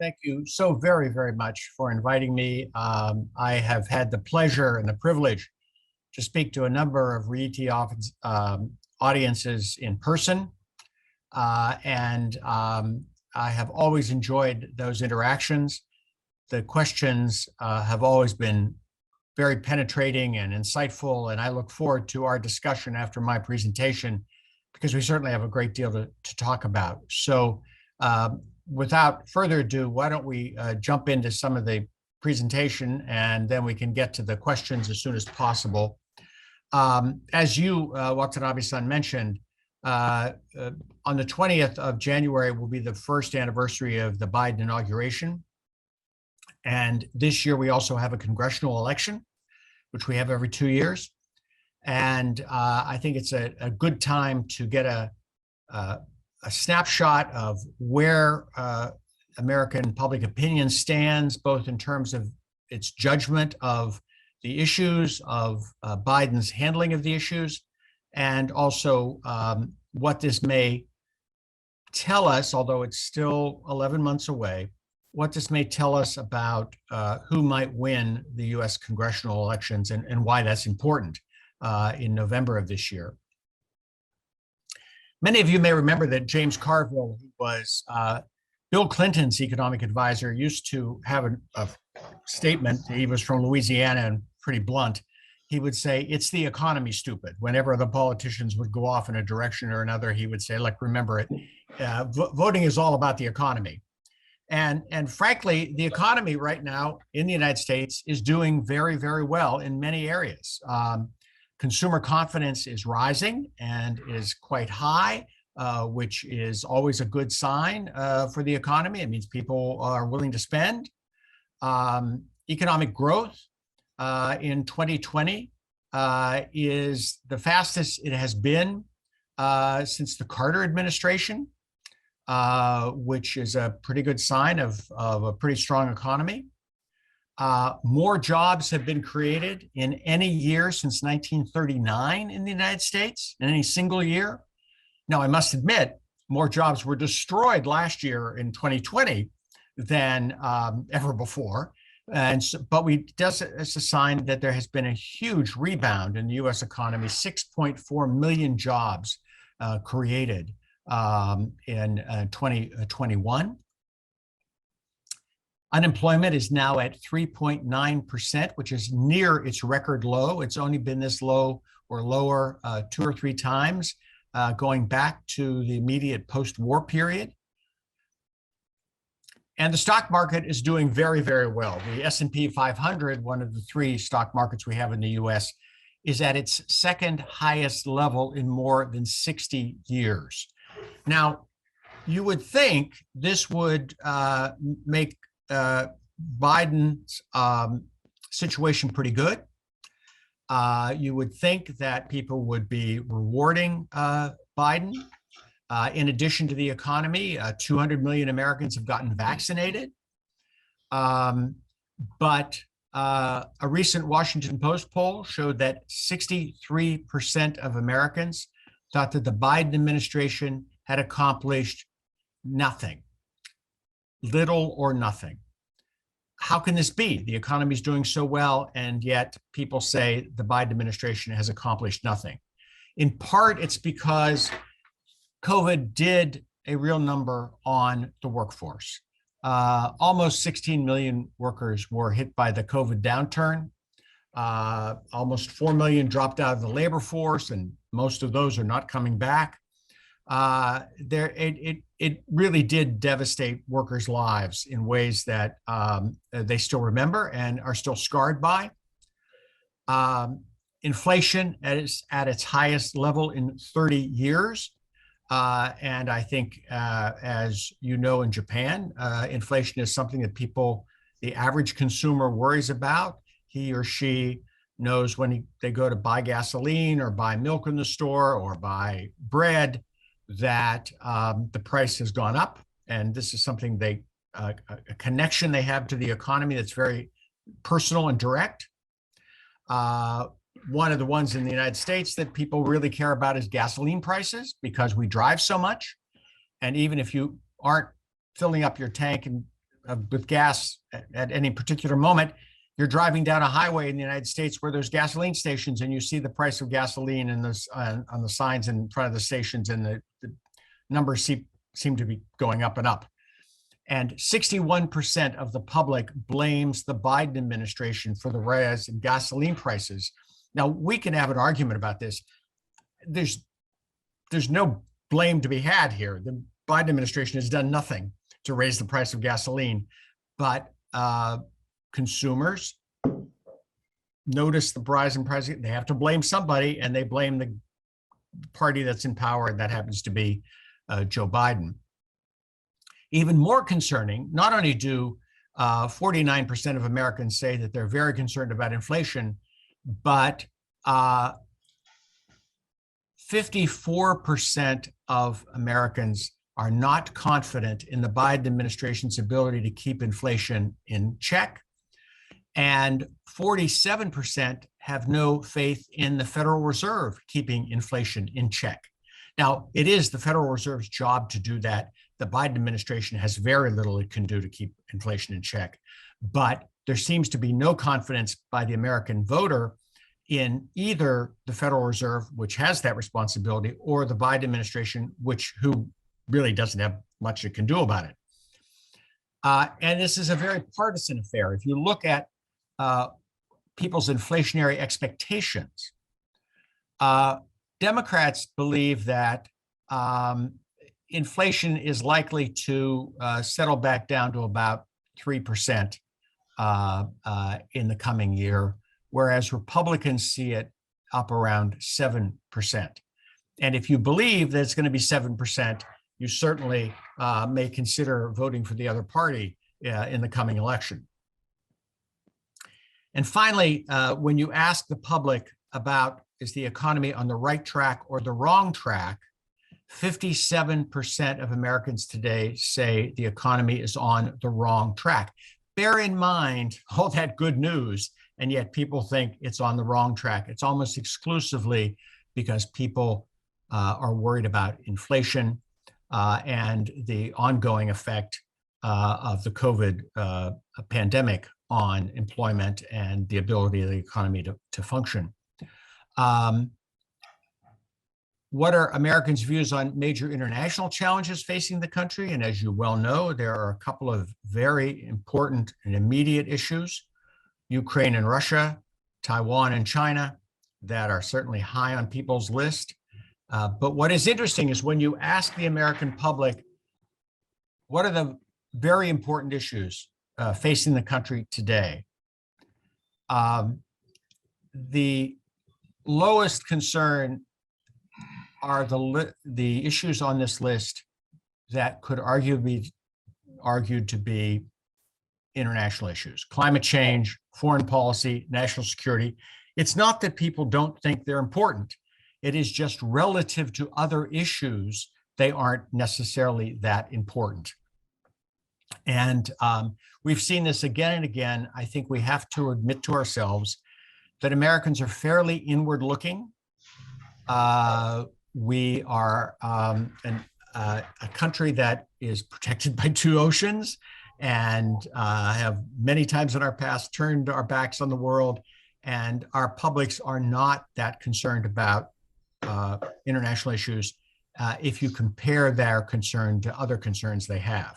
Thank you so very, very much for inviting me. I have had the pleasure and the privilege to speak to a number of RIETI audiences in person. I have always enjoyed those interactions. The questions have always been very penetrating and insightful, and I look forward to our discussion after my presentation because we certainly have a great deal to talk about. So without further ado, why don't we jump into some of the presentation and then we can get to the questions as soon as possible. As you, Watanabe-san, mentioned, on the 20th of January will be the first anniversary of the Biden inauguration. And this year we also have a congressional election, which we have every 2 years. And I think it's a good time to get a snapshot of where American public opinion stands, both in terms of its judgment of the issues, of Biden's handling of the issues, and also what this may tell us, although it's still 11 months away, what this may tell us about who might win the US congressional elections and why that's important in November of this year. Many of you may remember that James Carville, who was Bill Clinton's economic advisor, used to have a statement. He was from Louisiana and pretty blunt. He would say, "It's the economy, stupid." Whenever the politicians would go off in a direction or another, he would say, "Look, remember it. Voting is all about the economy." And frankly, the economy right now in the United States is doing very, very well in many areas. Consumer confidence is rising and is quite high, which is always a good sign for the economy. It means people are willing to spend. Economic growth in 2020 is the fastest it has been since the Carter administration, which is a pretty good sign of a pretty strong economy. More jobs have been created in any year since 1939 in the United States, in any single year. Now, I must admit, more jobs were destroyed last year in 2020 than ever before. But it's a sign that there has been a huge rebound in the US economy, 6.4 million jobs created in 2021. Unemployment is now at 3.9%, which is near its record low. It's only been this low or lower 2 or 3 times going back to the immediate post-war period. And the stock market is doing very, very well. The S&P 500, one of the 3 stock markets we have in the US, is at its second highest level in more than 60 years. Now, you would think this would make Biden's situation pretty good. You would think that people would be rewarding Biden. In addition to the economy, 200 million Americans have gotten vaccinated. But a recent Washington Post poll showed that 63% of Americans thought that the Biden administration had accomplished nothing. Little or nothing. How can this be? The economy is doing so well, and yet people say the Biden administration has accomplished nothing. In part, it's because COVID did a real number on the workforce. Almost 16 million workers were hit by the COVID downturn. Almost 4 million dropped out of the labor force, and most of those are not coming back. It really did devastate workers' lives in ways that they still remember and are still scarred by. Inflation is at its highest level in 30 years. And I think, as you know, in Japan, inflation is something that the average consumer worries about. He or she knows when they go to buy gasoline or buy milk in the store or buy bread, that the price has gone up, and this is something a connection they have to the economy that's very personal and direct. One of the ones in the United States that people really care about is gasoline prices, because we drive so much. And even if you aren't filling up your tank and with gas at any particular moment. You're driving down a highway in the United States where there's gasoline stations, and you see the price of gasoline and on the signs in front of the stations, and the numbers seem to be going up and up. And 61% of the public blames the Biden administration for the rise in gasoline prices. Now, we can have an argument about this. There's no blame to be had here. The Biden administration has done nothing to raise the price of gasoline, but consumers notice the rise in price. They have to blame somebody, and they blame the party that's in power, and that happens to be Joe Biden. Even more concerning, not only do 49% of Americans say that they're very concerned about inflation, but 54% of Americans are not confident in the Biden administration's ability to keep inflation in check. And 47% have no faith in the Federal Reserve keeping inflation in check. Now, it is the Federal Reserve's job to do that. The Biden administration has very little it can do to keep inflation in check. But there seems to be no confidence by the American voter in either the Federal Reserve, which has that responsibility, or the Biden administration, who really doesn't have much it can do about it. And this is a very partisan affair. If you look at people's inflationary expectations, Democrats believe that inflation is likely to settle back down to about 3% in the coming year, whereas Republicans see it up around 7%. And if you believe that it's going to be 7%, you certainly may consider voting for the other party in the coming election. And finally, when you ask the public about is the economy on the right track or the wrong track, 57% of Americans today say the economy is on the wrong track. Bear in mind all that good news, and yet people think it's on the wrong track. It's almost exclusively because people are worried about inflation and the ongoing effect of the COVID pandemic on employment and the ability of the economy to function. What are Americans' views on major international challenges facing the country? And as you well know, there are a couple of very important and immediate issues: Ukraine and Russia, Taiwan and China, that are certainly high on people's list. But what is interesting is when you ask the American public, what are the very important issues facing the country today? The lowest concern are the issues on this list that could arguably be argued to be international issues: climate change, foreign policy, national security. It's not that people don't think they're important. It is just relative to other issues, they aren't necessarily that important. And we've seen this again and again. I think we have to admit to ourselves that Americans are fairly inward looking. We are a country that is protected by two oceans and have many times in our past turned our backs on the world. And our publics are not that concerned about international issues if you compare their concern to other concerns they have.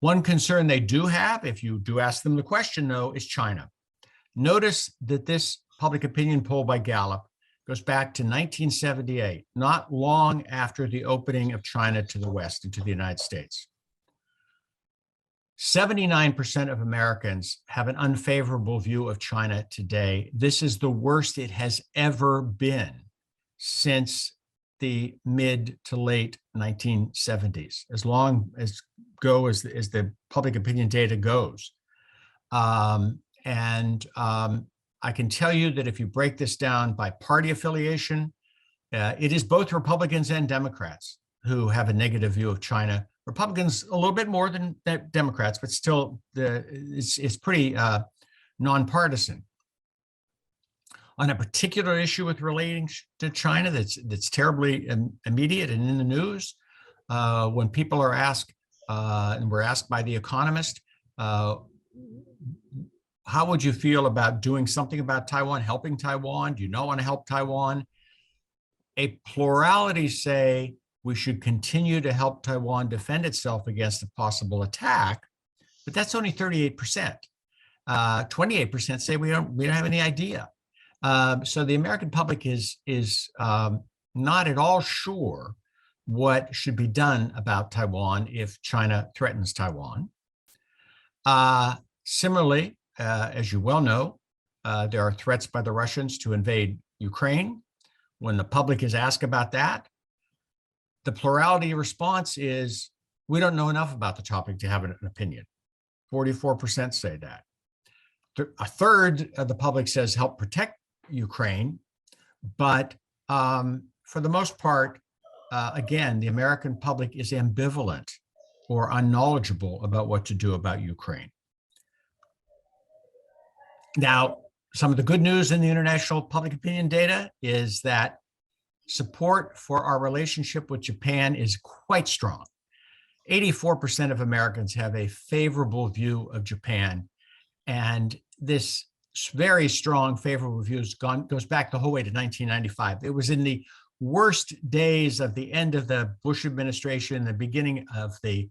One concern they do have, if you do ask them the question, though, is China. Notice that this public opinion poll by Gallup goes back to 1978, not long after the opening of China to the West and to the United States. 79% of Americans have an unfavorable view of China today. This is the worst it has ever been since the mid to late 1970s, as long as the public opinion data goes. I can tell you that if you break this down by party affiliation, it is both Republicans and Democrats who have a negative view of China. Republicans a little bit more than Democrats, but still it's pretty nonpartisan. On a particular issue with relating to China that's terribly immediate and in the news, when people are asked and were asked by The Economist, how would you feel about doing something about Taiwan, helping Taiwan? Do you not want to help Taiwan? A plurality say we should continue to help Taiwan defend itself against a possible attack, but that's only 38%. 28% say we don't have any idea. So the American public is not at all sure what should be done about Taiwan if China threatens Taiwan. Similarly, as you well know, there are threats by the Russians to invade Ukraine. When the public is asked about that, the plurality response is, we don't know enough about the topic to have an opinion. 44% say that. A third of the public says help protect Ukraine, but for the most part, again, the American public is ambivalent or unknowledgeable about what to do about Ukraine. Now, some of the good news in the international public opinion data is that support for our relationship with Japan is quite strong. 84% of Americans have a favorable view of Japan, and this very strong favorable view goes back the whole way to 1995. It was in the worst days of the end of the Bush administration, the beginning of the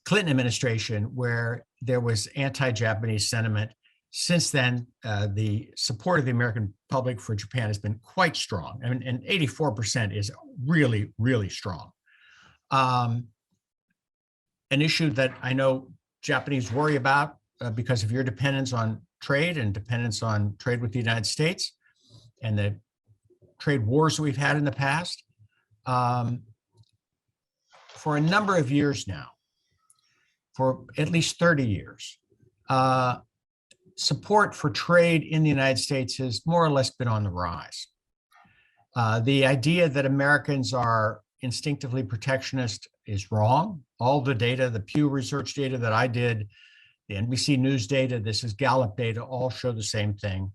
Clinton administration, where there was anti-Japanese sentiment. Since then, the support of the American public for Japan has been quite strong, and 84% is really, really strong. An issue that I know Japanese worry about because of your dependence on trade and dependence on trade with the United States and the trade wars that we've had in the past. For a number of years now, for at least 30 years, support for trade in the United States has more or less been on the rise. The idea that Americans are instinctively protectionist is wrong. All the data, the Pew Research data that I did, the NBC News data, this is Gallup data, all show the same thing.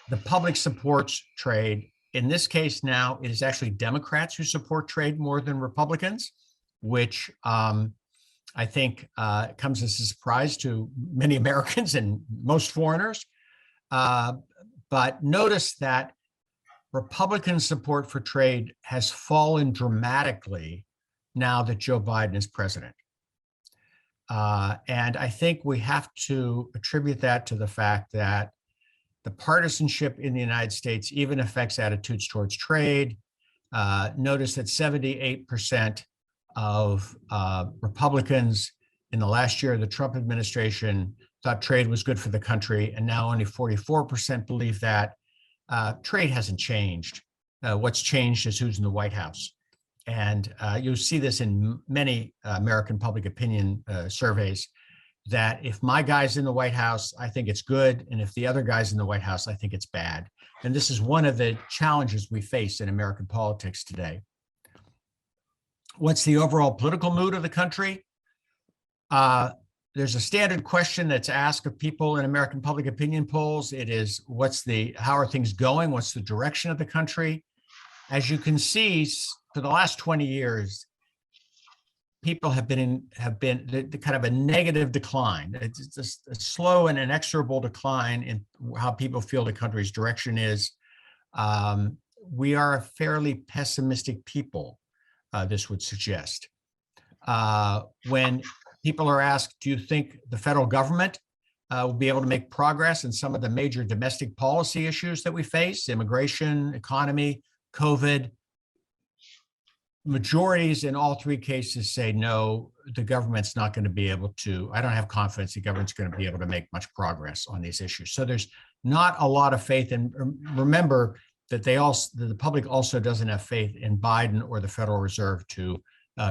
The public supports trade. In this case now, it is actually Democrats who support trade more than Republicans, which I think comes as a surprise to many Americans and most foreigners. But notice that Republican support for trade has fallen dramatically now that Joe Biden is president. And I think we have to attribute that to the fact that the partisanship in the United States even affects attitudes towards trade. Notice that 78% of Republicans in the last year of the Trump administration thought trade was good for the country, and now only 44% believe that. Trade hasn't changed. What's changed is who's in the White House. And you'll see this in many American public opinion surveys, that if my guy's in the White House, I think it's good. And if the other guy's in the White House, I think it's bad. And this is one of the challenges we face in American politics today. What's the overall political mood of the country? There's a standard question that's asked of people in American public opinion polls. It is, how are things going? What's the direction of the country? As you can see, for the last 20 years, people have been the kind of a negative decline. It's just a slow and inexorable decline in how people feel the country's direction is. We are a fairly pessimistic people, this would suggest. When people are asked, do you think the federal government will be able to make progress in some of the major domestic policy issues that we face, immigration, economy, COVID? Majorities in all three cases say, no, the government's not going to be able to, I don't have confidence the government's going to be able to make much progress on these issues. So there's not a lot of faith. And remember that the public also doesn't have faith in Biden or the Federal Reserve to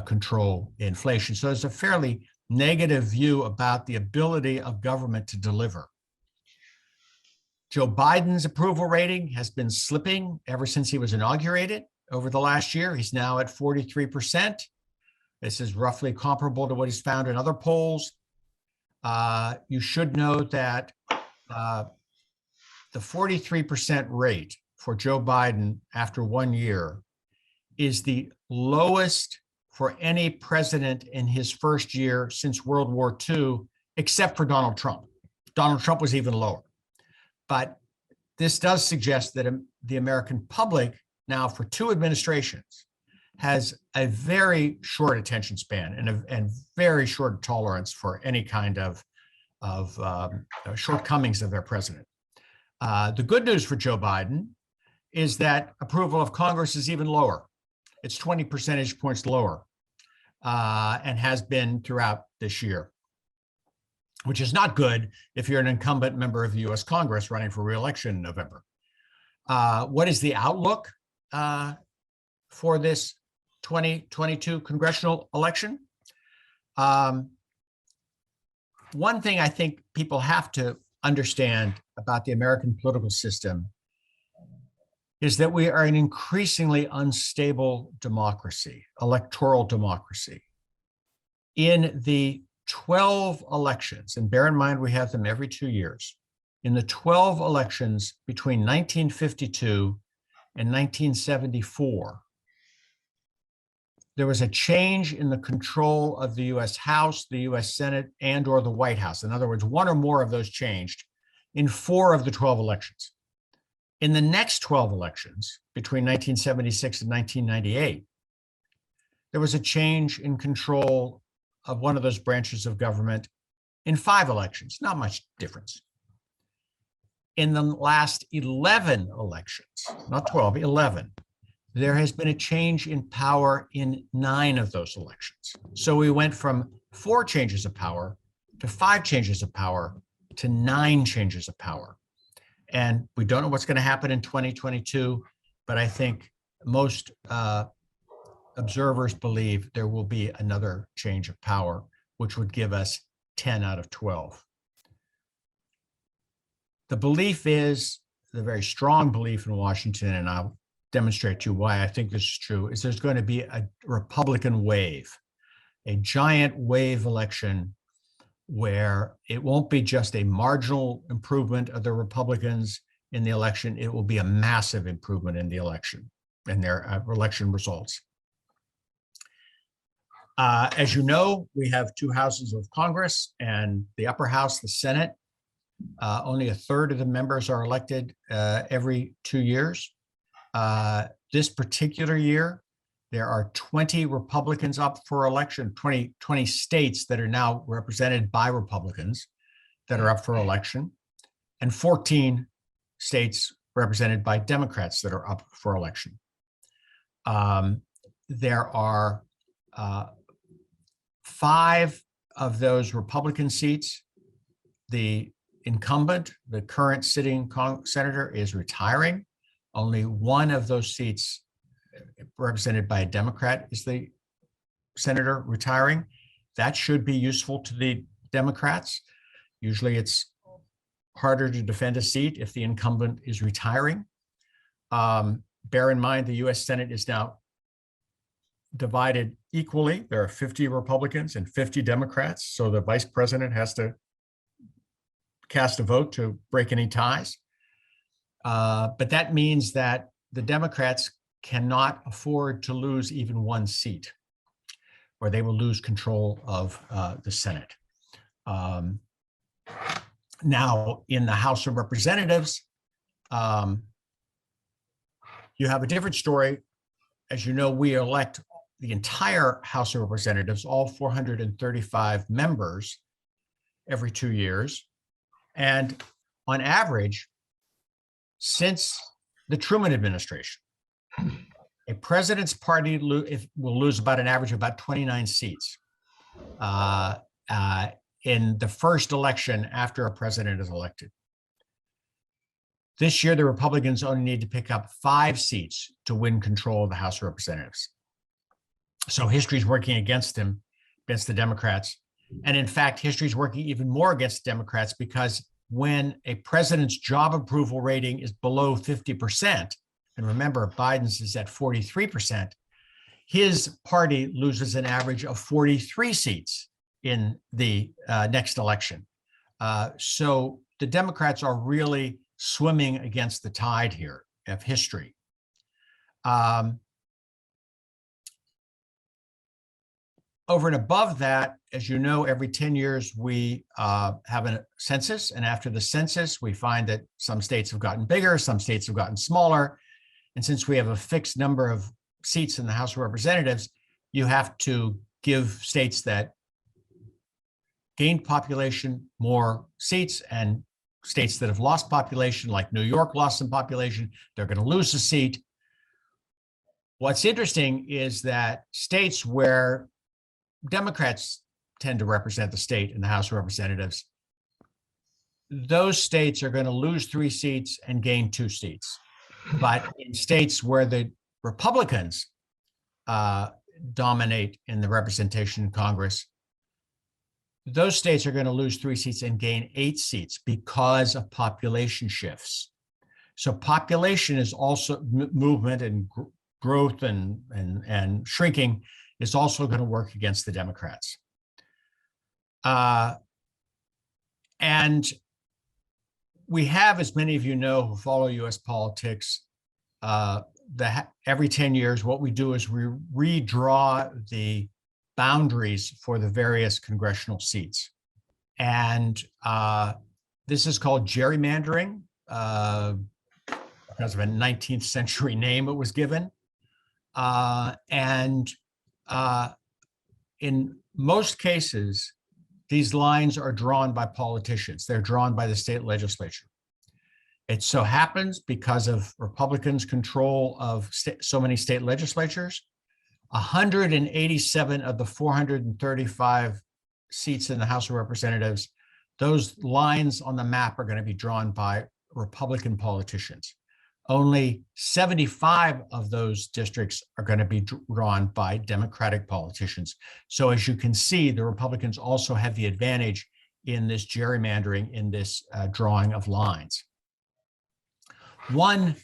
control inflation. So there's a fairly negative view about the ability of government to deliver. Joe Biden's approval rating has been slipping ever since he was inaugurated. Over the last year, he's now at 43%. This is roughly comparable to what he's found in other polls. You should know that the 43% rate for Joe Biden after 1 year is the lowest for any president in his first year since World War II, except for Donald Trump. Donald Trump was even lower. But this does suggest that the American public now for 2 administrations has a very short attention span and very short tolerance for any kind of shortcomings of their president. The good news for Joe Biden is that approval of Congress is even lower. It's 20 percentage points lower and has been throughout this year, which is not good if you're an incumbent member of the US Congress running for re-election in November. What is the outlook for this 2022 congressional election? One thing I think people have to understand about the American political system is that we are an increasingly unstable democracy, electoral democracy. In the 12 elections, and bear in mind we have them every 2 years, in the 12 elections between 1952 and 1974, there was a change in the control of the US House, the US Senate, and or the White House. In other words, one or more of those changed in 4 of the 12 elections. In the next 12 elections, between 1976 and 1998, there was a change in control of one of those branches of government in 5 elections, not much difference. In the last 11 elections, not 12, 11, there has been a change in power in 9 of those elections. So we went from 4 changes of power to 5 changes of power to 9 changes of power. And we don't know what's going to happen in 2022, but I think most observers believe there will be another change of power, which would give us 10 out of 12. The belief is, the very strong belief in Washington, and I'll demonstrate to you why I think this is true, is there's going to be a Republican wave, a giant wave election where it won't be just a marginal improvement of the Republicans in the election, it will be a massive improvement in the election and their election results. As you know, we have 2 houses of Congress and the upper house, the Senate. Only a third of the members are elected every 2 years. This particular year, there are 20 Republicans up for election, 20 states that are now represented by Republicans that are up for election, and 14 states represented by Democrats that are up for election. There are 5 of those Republican seats. The incumbent, the current sitting senator, is retiring. Only 1 of those seats represented by a Democrat is the senator retiring. That should be useful to the Democrats. Usually it's harder to defend a seat if the incumbent is retiring. Bear in mind, the US Senate is now divided equally. There are 50 Republicans and 50 Democrats, so the vice president has to cast a vote to break any ties. But that means that the Democrats cannot afford to lose even 1 seat, or they will lose control of the Senate. Now, in the House of Representatives, you have a different story. As you know, we elect the entire House of Representatives, all 435 members, every 2 years. And on average, since the Truman administration, a president's party will lose about an average of about 29 seats in the first election after a president is elected. This year, the Republicans only need to pick up 5 seats to win control of the House of Representatives. So history is working against them, against the Democrats. And in fact, history is working even more against Democrats, because when a president's job approval rating is below 50%, and remember, Biden's is at 43%, his party loses an average of 43 seats in the next election. So the Democrats are really swimming against the tide here of history. Over and above that, as you know, every 10 years, we have a census. And after the census, we find that some states have gotten bigger, some states have gotten smaller. And since we have a fixed number of seats in the House of Representatives, you have to give states that gained population more seats, and states that have lost population, like New York lost some population, they're going to lose a seat. What's interesting is that states where Democrats tend to represent the state in the House of Representatives, those states are going to lose 3 seats and gain 2 seats. But in states where the Republicans dominate in the representation in Congress, those states are going to lose 3 seats and gain 8 seats because of population shifts. So population is also movement, and growth and shrinking is also going to work against the Democrats. And we have, as many of you know who follow US politics, every 10 years, what we do is we redraw the boundaries for the various congressional seats. And this is called gerrymandering, because of a 19th century name it was given. In most cases, these lines are drawn by politicians. They're drawn by the state legislature. It so happens, because of Republicans' control of so many state legislatures, 187 of the 435 seats in the House of Representatives, those lines on the map are going to be drawn by Republican politicians. Only 75 of those districts are going to be drawn by Democratic politicians. So as you can see, the Republicans also have the advantage in this gerrymandering, in this drawing of lines. One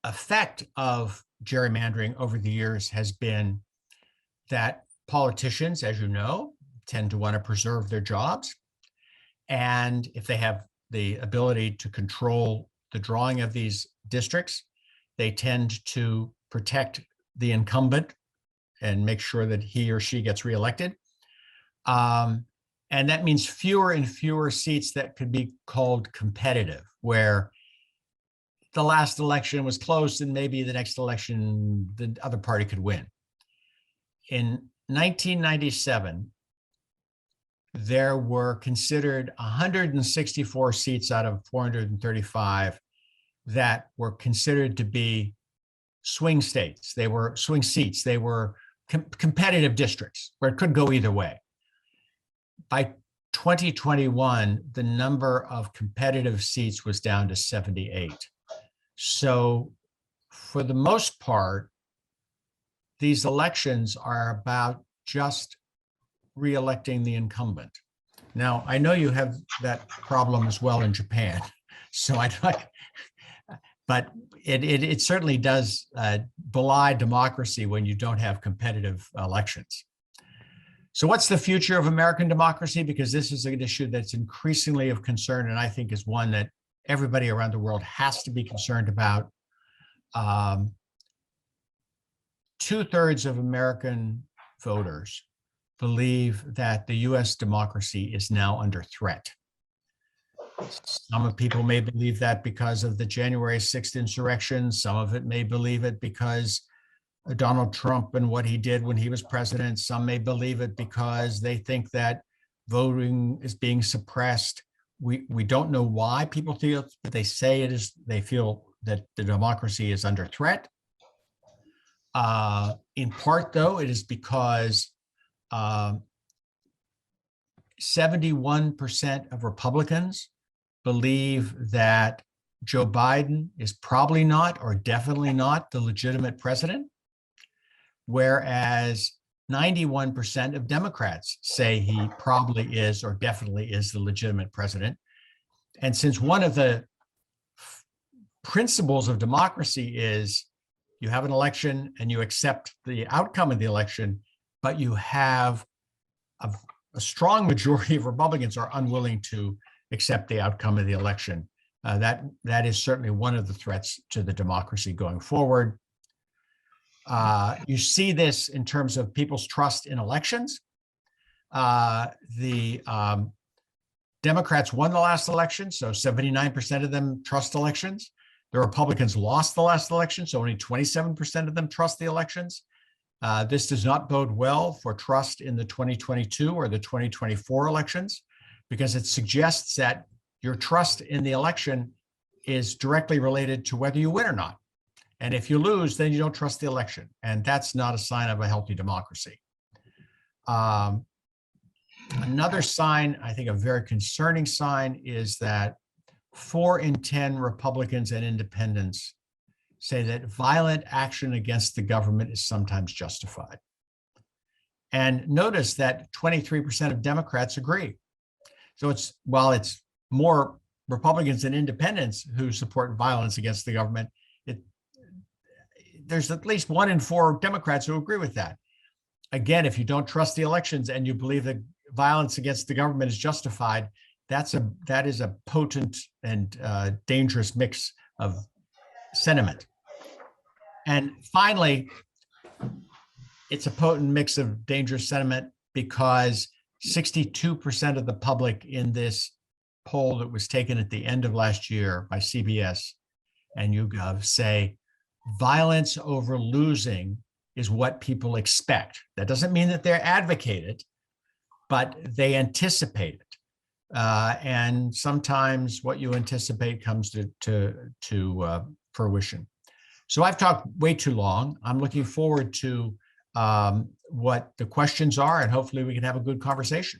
effect of gerrymandering over the years has been that politicians, as you know, tend to want to preserve their jobs. And if they have the ability to control the drawing of these districts, they tend to protect the incumbent and make sure that he or she gets reelected. And that means fewer and fewer seats that could be called competitive, where the last election was close and maybe the next election the other party could win. In 1997, there were considered 164 seats out of 435 that were considered to be swing states. They were swing seats. They were competitive districts where it could go either way. By 2021, the number of competitive seats was down to 78. So for the most part, these elections are about just re-electing the incumbent. Now, I know you have that problem as well in Japan, so but it certainly does belie democracy when you don't have competitive elections. So what's the future of American democracy? Because this is an issue that's increasingly of concern, and I think is one that everybody around the world has to be concerned about. 2/3 of American voters believe that the US democracy is now under threat. Some people may believe that because of the January 6th insurrection. Some of it may believe it because of Donald Trump and what he did when he was president. Some may believe it because they think that voting is being suppressed. We don't know why people feel, but they say it is. They feel that the democracy is under threat. In part, though, it is because 71% of Republicans believe that Joe Biden is probably not, or definitely not, the legitimate president, whereas 91% of Democrats say he probably is or definitely is the legitimate president. And since one of the principles of democracy is you have an election and you accept the outcome of the election, but you have a strong majority of Republicans are unwilling to accept the outcome of the election. That is certainly one of the threats to the democracy going forward. You see this in terms of people's trust in elections. The Democrats won the last election, so 79% of them trust elections. The Republicans lost the last election, so only 27% of them trust the elections. This does not bode well for trust in the 2022 or the 2024 elections, because it suggests that your trust in the election is directly related to whether you win or not. And if you lose, then you don't trust the election. And that's not a sign of a healthy democracy. Another sign, I think a very concerning sign, is that 4 in 10 Republicans and independents say that violent action against the government is sometimes justified. And notice that 23% of Democrats agree. So while it's more Republicans and independents who support violence against the government, there's at least 1 in 4 Democrats who agree with that. Again, if you don't trust the elections and you believe that violence against the government is justified, that is a potent and dangerous mix of sentiment. And finally, it's a potent mix of dangerous sentiment because 62% of the public in this poll that was taken at the end of last year by CBS and YouGov say violence over losing is what people expect. That doesn't mean that they're advocated, but they anticipate it. And sometimes what you anticipate comes to fruition. So I've talked way too long. I'm looking forward to what the questions are, and hopefully we can have a good conversation.